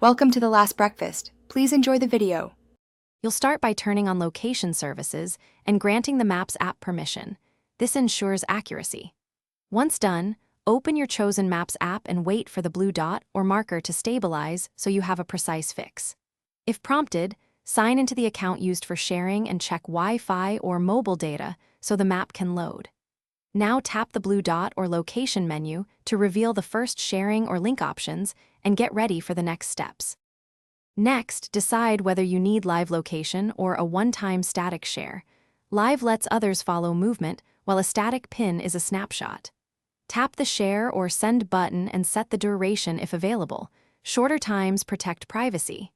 Welcome to The Last Breakfast. Please enjoy the video. You'll start by turning on location services and granting the Maps app permission. This ensures accuracy. Once done, open your chosen Maps app and wait for the blue dot or marker to stabilize so you have a precise fix. If prompted, sign into the account used for sharing and check Wi-Fi or mobile data so the map can load. Now tap the blue dot or location menu to reveal the first sharing or link options and get ready for the next steps. Next, decide whether you need live location or a one-time static share. Live lets others follow movement, while a static pin is a snapshot. Tap the share or send button and set the duration if available. Shorter times protect privacy.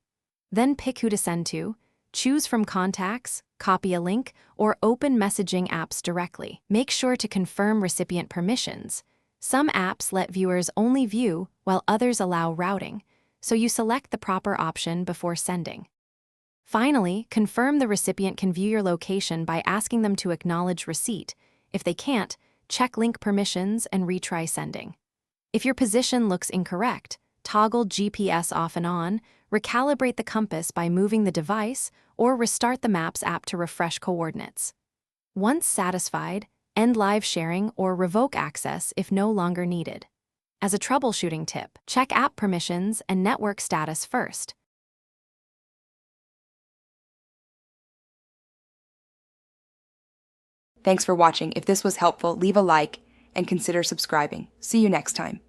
Then pick who to send to, choose from contacts, copy a link, or open messaging apps directly. Make sure to confirm recipient permissions. Some apps let viewers only view, while others allow routing, so you select the proper option before sending. Finally, confirm the recipient can view your location by asking them to acknowledge receipt. If they can't, check link permissions and retry sending. If your position looks incorrect, toggle GPS off and on, recalibrate the compass by moving the device, or restart the Maps app to refresh coordinates. Once satisfied, end live sharing or revoke access if no longer needed. As a troubleshooting tip, check app permissions and network status first. Thanks for watching. If this was helpful, leave a like and consider subscribing. See you next time.